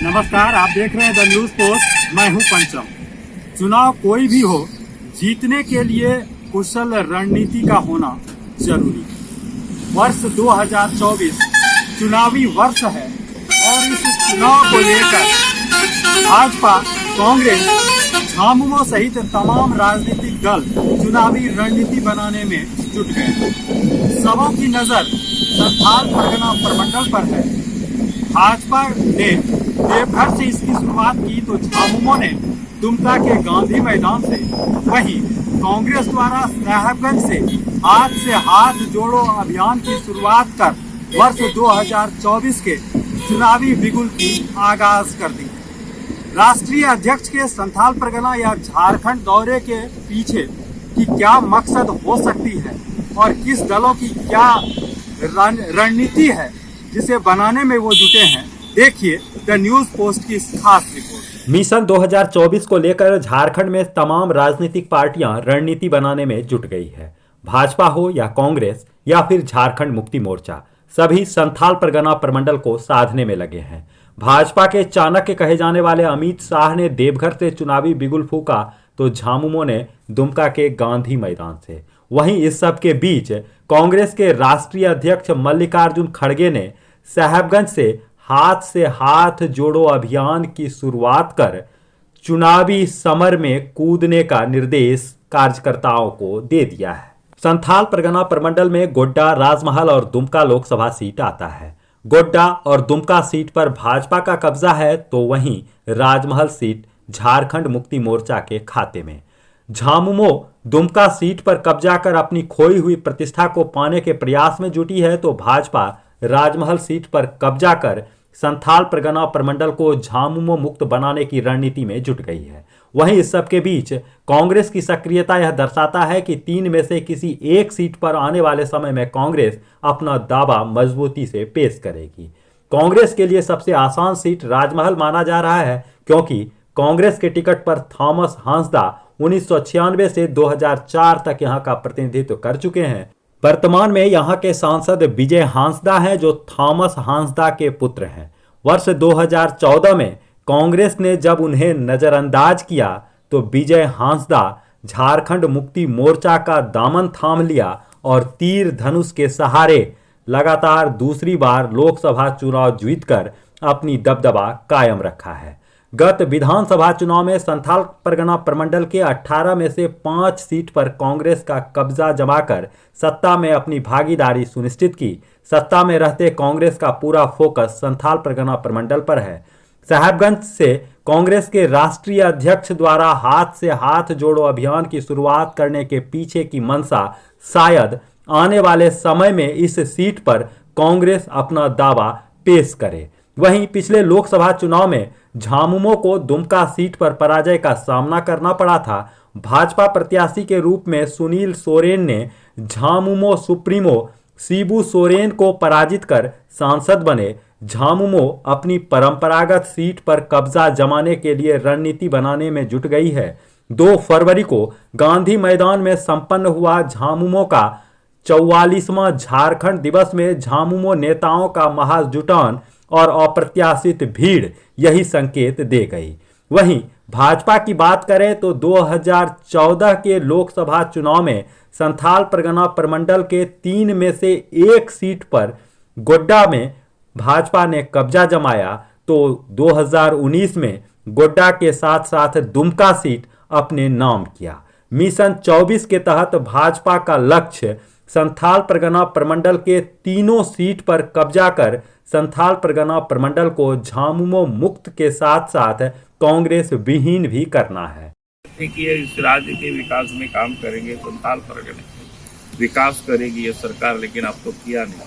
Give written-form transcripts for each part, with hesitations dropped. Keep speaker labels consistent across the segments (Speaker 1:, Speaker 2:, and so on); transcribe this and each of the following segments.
Speaker 1: नमस्कार, आप देख रहे हैं द न्यूज पोस्ट। मैं हूं पंचम। चुनाव कोई भी हो, जीतने के लिए कुशल रणनीति का होना जरूरी। वर्ष 2024 चुनावी वर्ष है और इस चुनाव को लेकर भाजपा, कांग्रेस, झामुमो सहित तमाम राजनीतिक दल चुनावी रणनीति बनाने में जुट गए। सबों की नजर संथाल परगना प्रमंडल पर है। भाजपा ने देवघर से इसकी शुरुआत की तो झामुमो ने दुमका के गांधी मैदान से, वहीं कांग्रेस द्वारा साहेबगंज से हाथ जोड़ो अभियान की शुरुआत कर वर्ष 2024 के चुनावी बिगुल की आगाज कर दी। राष्ट्रीय अध्यक्ष के संथाल परगना या झारखंड दौरे के पीछे की क्या मकसद हो सकती है और किस दलों की क्या रणनीति है जिसे बनाने में वो जुटे हैं, देखिए द न्यूज पोस्ट की खास रिपोर्ट।
Speaker 2: मिशन 2024 को लेकर झारखंड में तमाम राजनीतिक पार्टियां रणनीति बनाने में जुट गई है। भाजपा हो या कांग्रेस या फिर झारखंड मुक्ति मोर्चा, सभी संथाल परगना प्रमंडल को साधने में लगे हैं। भाजपा के चाणक्य कहे जाने वाले अमित शाह ने देवघर से चुनावी बिगुल फूका तो झामुमो ने दुमका के गांधी मैदान से। वहीं इस सब के बीच कांग्रेस के राष्ट्रीय अध्यक्ष मल्लिकार्जुन खड़गे ने साहेबगंज से हाथ जोड़ो अभियान की शुरुआत कर चुनावी समर में कूदने का निर्देश कार्यकर्ताओं को दे दिया है। संथाल परगना प्रमंडल में गोड्डा, राजमहल और दुमका लोकसभा सीट आता है। गोड्डा और दुमका सीट पर भाजपा का कब्जा है तो वहीं राजमहल सीट झारखंड मुक्ति मोर्चा के खाते में। झामुमो दुमका सीट पर कब्जा कर अपनी खोई हुई प्रतिष्ठा को पाने के प्रयास में जुटी है तो भाजपा राजमहल सीट पर कब्जा कर संथाल परगना प्रमंडल को झामुमो मुक्त बनाने की रणनीति में जुट गई है। वहीं इस सब के बीच कांग्रेस की सक्रियता यह दर्शाता है कि 3 में से किसी एक सीट पर आने वाले समय में कांग्रेस अपना दावा मजबूती से पेश करेगी। कांग्रेस के लिए सबसे आसान सीट राजमहल माना जा रहा है क्योंकि कांग्रेस के टिकट पर थॉमस हांसदा 1996 से 2004 तक यहां का प्रतिनिधित्व कर चुके हैं। वर्तमान में यहां के सांसद विजय हांसदा हैं जो थॉमस हांसदा के पुत्र हैं। वर्ष 2014 में कांग्रेस ने जब उन्हें नजरअंदाज किया तो विजय हांसदा झारखंड मुक्ति मोर्चा का दामन थाम लिया और तीर धनुष के सहारे लगातार दूसरी बार लोकसभा चुनाव जीतकर अपनी दबदबा कायम रखा है। गत विधानसभा चुनाव में संथाल परगना प्रमंडल के 18 में से 5 सीट पर कांग्रेस का कब्जा जमाकर सत्ता में अपनी भागीदारी सुनिश्चित की। सत्ता में रहते कांग्रेस का पूरा फोकस संथाल परगना प्रमंडल पर है। साहेबगंज से कांग्रेस के राष्ट्रीय अध्यक्ष द्वारा हाथ जोड़ो अभियान की शुरुआत करने के पीछे की मंशा शायद आने वाले समय में इस सीट पर कांग्रेस अपना दावा पेश करे। वहीं पिछले लोकसभा चुनाव में झामुमो को दुमका सीट पर पराजय का सामना करना पड़ा था। भाजपा प्रत्याशी के रूप में सुनील सोरेन ने झामुमो सुप्रीमो शिबू सोरेन को पराजित कर सांसद बने। झामुमो अपनी परंपरागत सीट पर कब्जा जमाने के लिए रणनीति बनाने में जुट गई है। 2 फरवरी को गांधी मैदान में संपन्न हुआ झामुमो का 44वां झारखंड दिवस में झामुमो नेताओं का महज जुटान और अप्रत्याशित भीड़ यही संकेत दे गई। वहीं भाजपा की बात करें तो 2014 के लोकसभा चुनाव में संथाल परगना प्रमंडल के 3 में से 1 सीट पर गोड्डा में भाजपा ने कब्जा जमाया तो 2019 में गोड्डा के साथ साथ दुमका सीट अपने नाम किया। मिशन 24 के तहत भाजपा का लक्ष्य संथाल परगना प्रमंडल के 3 सीट पर कब्जा कर संथाल परगना प्रमंडल को झामुमो मुक्त के साथ साथ कांग्रेस विहीन भी करना है।
Speaker 3: इस राज्य के विकास में काम करेंगे, संथाल परगना विकास करेगी ये सरकार, लेकिन अब तो किया नहीं।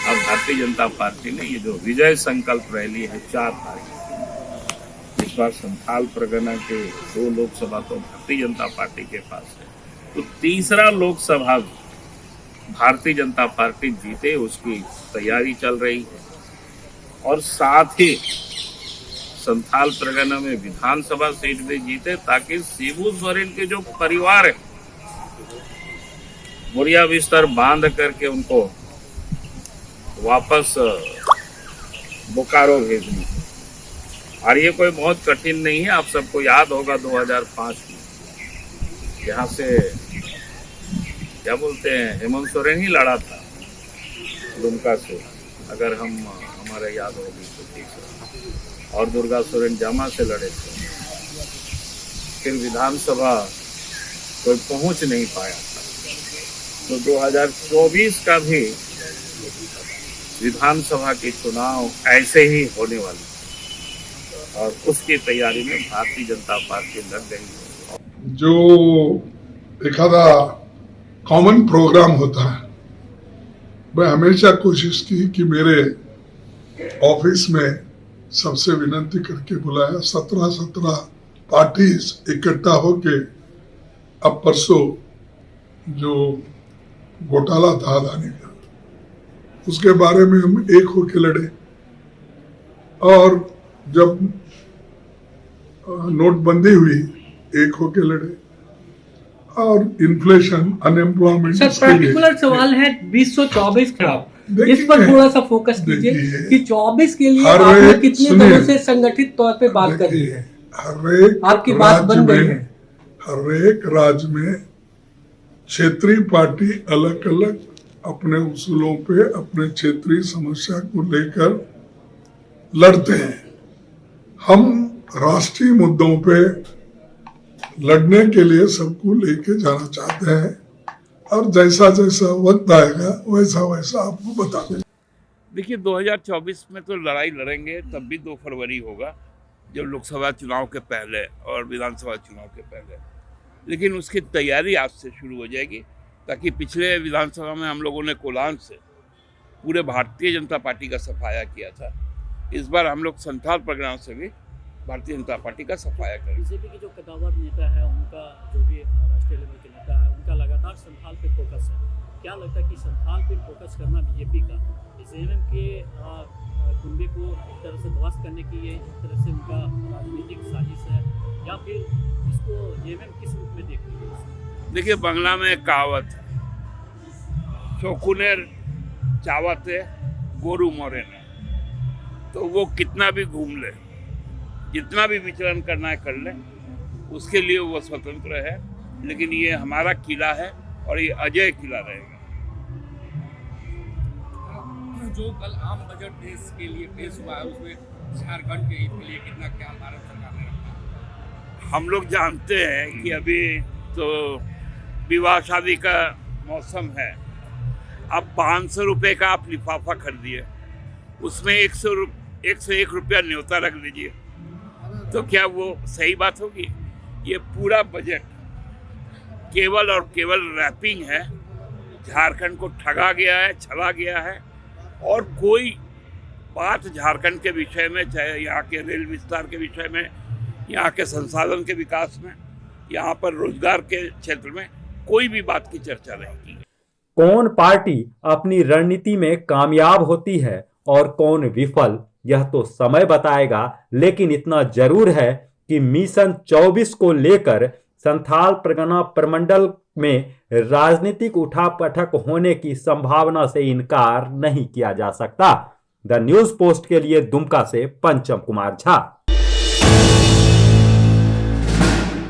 Speaker 3: अब भारतीय जनता पार्टी ने ये जो विजय संकल्प रैली है 4 तारीख, इस बार संथाल परगना के 2 लोकसभा तो भारतीय जनता पार्टी के पास है, तो तीसरा लोकसभा भारतीय जनता पार्टी जीते उसकी तैयारी चल रही है। और साथ ही संथाल परगना में विधानसभा सीट भी जीते ताकि शिबू सोरेन के जो परिवार है बोरिया बिस्तर बांध करके उनको वापस बोकारो भेजनी। और ये कोई बहुत कठिन नहीं है। आप सबको याद होगा 2005 में यहाँ से क्या बोलते हैं हेमंत सोरेन ही लड़ा था दुमका से, अगर हमारे याद होगी तो ठीक है, और दुर्गा सोरेन जामा से लड़े थे। फिर विधानसभा कोई पहुंच नहीं पाया था, तो 2024 का भी विधानसभा के चुनाव ऐसे ही होने वाले और उसकी तैयारी में भारतीय जनता पार्टी लग गई है।
Speaker 4: जो एखादा कॉमन प्रोग्राम होता है, मैं हमेशा कोशिश की कि मेरे ऑफिस में सबसे विनती करके बुलाया। 17 पार्टीज इकट्ठा होके अब परसों जो घोटाला था अदानी का, उसके बारे में हम एक होके लड़े। और जब नोटबंदी हुई एक होके लड़े, और इन्फ्लेशन अनएम्प्लॉयमेंट।
Speaker 5: सर पर्टिकुलर सवाल है 2024 का, इस पर थोड़ा सा फोकस कीजिए कि 24 के लिए आपने कितने दिनों से संगठित तौर पे बात कर रही है।
Speaker 4: हर एक
Speaker 5: आपकी बात बन गई है।
Speaker 4: हर एक राज्य में क्षेत्रीय पार्टी अलग अलग अपने उसूलों पे अपने क्षेत्रीय समस्या को लेकर लड़ते हैं। हम राष्ट्रीय मुद्दों पे लड़ने के लिए सबको लेके जाना चाहते हैं, और जैसा जैसा वक्त आएगा वैसा वैसा आपको बता देंगे।
Speaker 3: देखिए 2024 में तो लड़ाई लड़ेंगे, तब भी 2 फरवरी होगा, जब लोकसभा चुनाव के पहले और विधानसभा चुनाव के पहले। लेकिन उसकी तैयारी आज से शुरू हो जाएगी, ताकि पिछले विधानसभा में हम लोगों ने कोलान से पूरे भारतीय जनता पार्टी का सफाया किया था। इस बार हम लोग संथाल परगना से भी भारतीय जनता पार्टी का सफाया करें।
Speaker 6: बीजेपी के जो कद्दावर नेता है, उनका जो भी राष्ट्रीय लेवल के नेता है, उनका लगातार संथाल पे फोकस है। क्या लगता है कि संथाल पे फोकस करना बीजेपी का जेएमएम के कुंबे को एक तरह से ध्वस्त करने की ये एक तरह से उनका राजनीतिक साजिश है, या फिर इसको जेएमएम किस रूप में देख रही है?
Speaker 3: देखिए बांग्ला में एक कहावत है, शौकुनेर चावते गोरू मोरे ने, तो वो कितना भी घूम ले, जितना भी विचरण करना है कर ले, उसके लिए वो स्वतंत्र है। लेकिन ये हमारा किला है और ये अजय किला रहेगा।
Speaker 7: जो कल आम बजट देश के लिए पेश हुआ है, उसमें झारखंड के हित के लिए कितना ख्याल भारत सरकार ने रखा?
Speaker 3: हम लोग जानते हैं कि अभी तो विवाह शादी का मौसम है। अब 500 रुपये का आप लिफाफा खरीदिए, उसमें 101 रुपया न्योता रख दीजिए, तो क्या वो सही बात होगी? ये पूरा बजट केवल और केवल रैपिंग है। झारखंड को ठगा गया है, छला गया है, और कोई बात झारखंड के विषय में, चाहे यहाँ के रेल विस्तार के विषय में, यहाँ के संसाधन के विकास में, यहाँ पर रोजगार के क्षेत्र में कोई भी बात की चर्चा नहीं की।
Speaker 2: कौन पार्टी अपनी रणनीति में कामयाब होती है और कौन विफल, यह तो समय बताएगा। लेकिन इतना जरूर है कि मिशन 24 को लेकर संथाल परगना प्रमंडल में राजनीतिक उठापटक होने की संभावना से इनकार नहीं किया जा सकता। द न्यूज पोस्ट के लिए दुमका से पंचम कुमार झा।